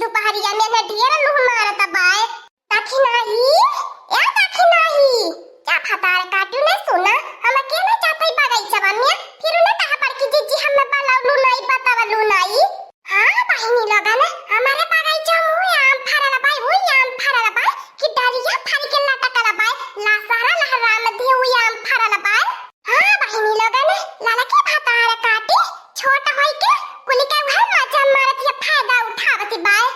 दुपहरिया में ना ढेर लूह मारत बाय ताकि नाही या ताकि नाही क्या फतार काटू ने सुना हम के ना चाहते बगीचा में फिर ना कहा पर की जीजी हम बालालू नहीं बतावलू नहीं हां बहिनी लगा ना हमारे बगीचा हुई आम फरल बाय हुई आम फरल बाय कि डरिया फल के लटकल बाय ला सारा लहरा में दे हुई आम फरल बाय हां बहिनी लगा ना लाला के फतार काटी छोटा होई के कुली के घर मजा मारत ये फायदा उठावती बाय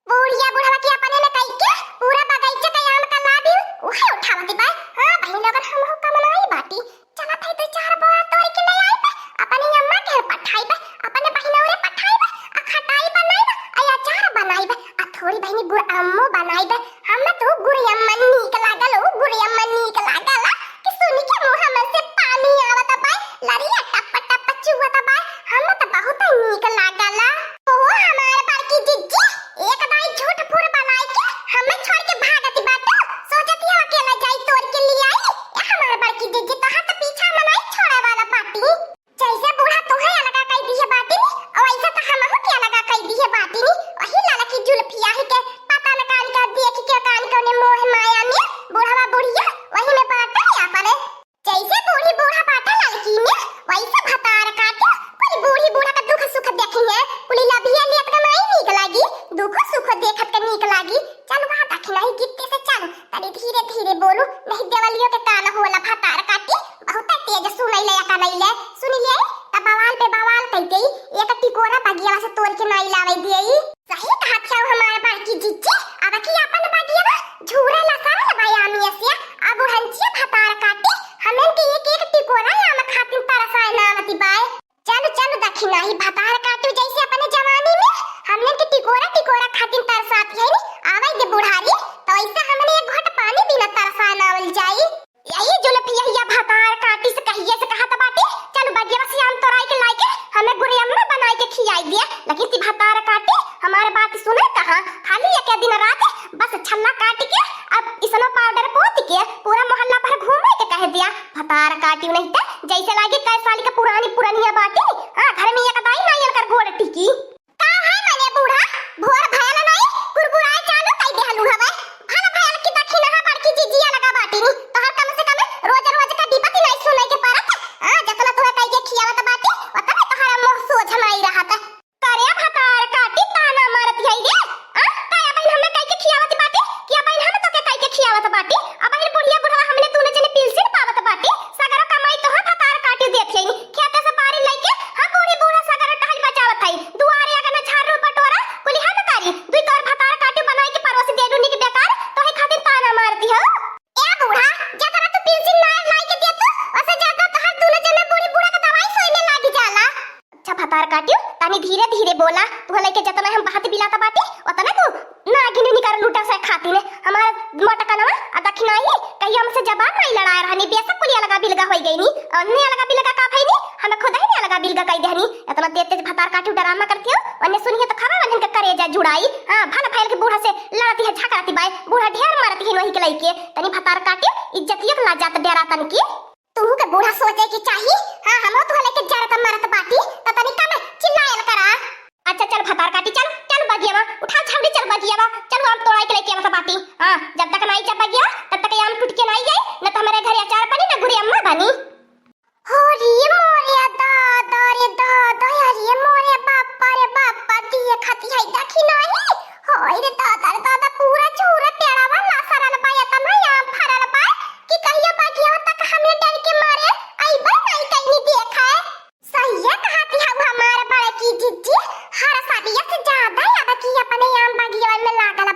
बुढ़िया बुढ़वा के अपने ने कई के पूरा बगीचा का आम का लाभी उहे उठावती बाय हां बहिनी लगा हम हो कमनाई बाटी चला थाई तो चार बोरा तोड़ के ले आई बे अपने अम्मा के पठाई बे अपने बहिना रे पठाई बे आ खटाई बनाई बे आ अचार बनाई बे आ थोड़ी बहिनी गुड़ अम्मो बनाई बे हम तो गुड़ अम्मा नीक लागल ओ गुड़ अम्मा नीक लागल कि सुनी के मुंह में से पानी आवत बाय लरिया टप टप चुवत बाय हम तो बहुत नीक लागल ओ हमारे पर की जिज्जी एक दाई झूठ फूर बनाई के हमें छोड़ के भागती बात सोचती है अकेला जाई तोड़ के ले आई ये हमारे पर की जिज्जी तो हाथ पीछा मनाई छोड़े वाला पार्टी जैसे बूढ़ा तो है लगा कई दी है बाती और ऐसा तो हम हो क्या लगा कई दी है बाती वही लाला की जुल्फिया ही के पता न कान का देख के कान कोने मोह माया में बूढ़ा बुढ़िया वही में बात है अपने जैसे बूढ़ी बूढ़ा बाटा लड़की में वैसे भतार काटे कोई बूढ़ी बूढ़ा का दुख सुख देखेंगे कुली लबिया लेत का नहीं नीक लागी दुख सुख देखत के नीक लागी चल वहां तक नहीं गिट्टे से चल तनी धीरे धीरे बोलू नहीं देवलियो के कान होला भतार काटे बहुत तेज सुनई ले का नहीं ले सुनी ले तब बवाल पे बवाल कह गई एक टिकोरा बगिया से तोड़ के नहीं लावे दिए सही कहा था हमारे बार की जिज्जी अब की अपन बगिया झूरे ला सारा भाई आमी से अब हंचिया भतार काटे हमें के एक टिकोरा आम खातिन तरसाए नावती बाय चलो चलो दखिना ही भतार काटू जैसे अपने जवानी में हमने के टिकोरा टिकोरा खातिन तरसाती है नी आवे दे बुढ़ारी तो ऐसे हमने एक घोट पानी बिना तरसा नावल जाई यही जुल्फिया भतार काटी से कहिए से कहा था बाटी चल बगिया से आम तोड़ाई के लाके हमें गुड़ियम्मा बनाई के खिलाई दिया लेकिन ती भतार काटी हमारे बात सुने कहां खाली एक दिन रात बस छल्ला काट के अब इसनो पाउडर पोत के पूरा मोहल्ला भर घूमे के कह दिया भतार काटी नहीं था जैसे लागे कई साल के पुरानी पुरानी बाटी हां घर में एक दाई नायल कर गोड़ टिकी का है मने बूढ़ा भोर भयल नहीं कुरकुराए चालू कई देहलू हवे भल भयल की दखिना हा पर की जिजिया लगा बाटी नी तो हर कम से कम रोज रोज का डिपति नहीं सुने के परत हां जतना तोहे कई के खियावत बाटी ओतने तोहरा मुंह सोझ नहीं रहत करे भतार काटी ताना मारत है रे हां काय अपन हमें कई के खियावत बाटी कि अपन हम तो के कई के खियावत बाटी अपन बुढ़िया बुढ़ा हमने तूने जने पिलसिन पावत बाटी सगर कमाई तो भतार काटी देत है खेत से पारी लेके हां बूढ़ी बूढ़ा सगर टहल बचावत है दुआरे अगर न झाड़ू बटोरा कुली हम कारी दुई तोर भतार काटी बनाई के परोस देलू नी के बेकार तो ही खातिर ताना मारती हो ए बूढ़ा जकरा तू पिलसिन ना लाई के देत ओसे ज्यादा तो हर तूने जने बूढ़ी बूढ़ा के दवाई सोई में लागी जाला अच्छा भतार काटियो तानी धीरे धीरे बोला तू लेके जतना हम बात बिलाता बाटी ओतना तू ना गिने निकर लूटा से खाती ने हमार मोटा कनवा आ दखिना ही कहीं हमसे जबान नहीं लड़ा रहनी बेशक कुलिया लगा बिलगा होई गई नी अन्ने लगा बिलगा का भई नी हम खुद ही ने लगा बिलगा कई देहनी इतना तेज तेज भतार काटियो डरामा करती हो अन्ने सुनिए तो खरा वजन के करेजा जुड़ाई हां भल फैल के बूढ़ा से लड़ती है झकराती बाई बूढ़ा ढेर मारती है वही के लई के तनी भतार काटियो इज्जतियत ला जात डेरा तन की तू के बूढ़ा सोचे की चाहिए हां हम तो लेके जरत मरत बाटी त तनी कम चिल्लायल करा अच्छा चल भतार काटी चल चल बगिया उठा छावड़ी चल बगिया चल हम तोड़ाई के लेके आवा बाटी हां जब तक नहीं चप गया तब तक आम टूट के नहीं जाए न तो हमारे घर अचार बनी न गुड़ी अम्मा बनी हो रे मोरे दादा रे दादा रे मोरे बापा दिए खाती है देखी नहीं होय रे दादा पूरा चूरा पेड़ा वाला सरल बाया त नहीं आम फरल बा कि कहियो बगिया तक हमें डर के मारे आई बा नहीं कहीं देखा है सही है कहती है हमारे बड़े की जिज्जी हर सालिया से ज्यादा अब की अपने आम बगिया में लागल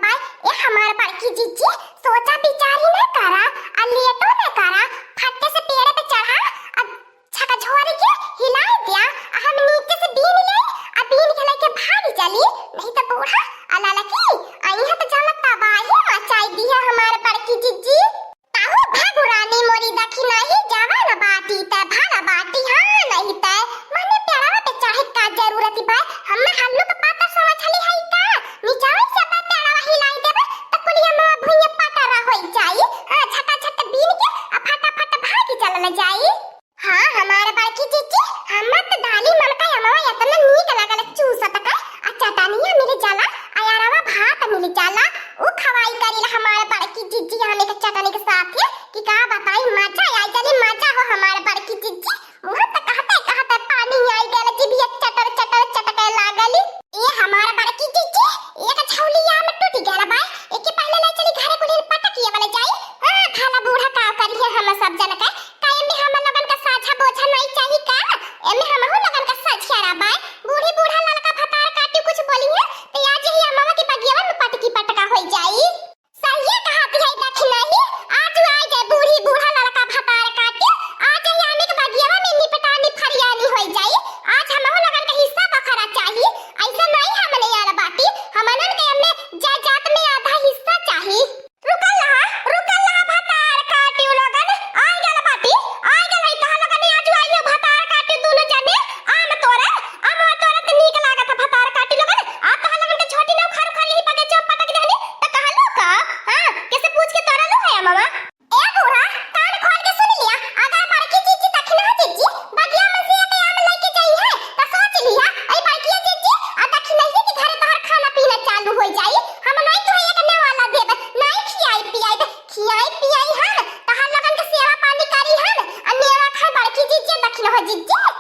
न हो जिज्जे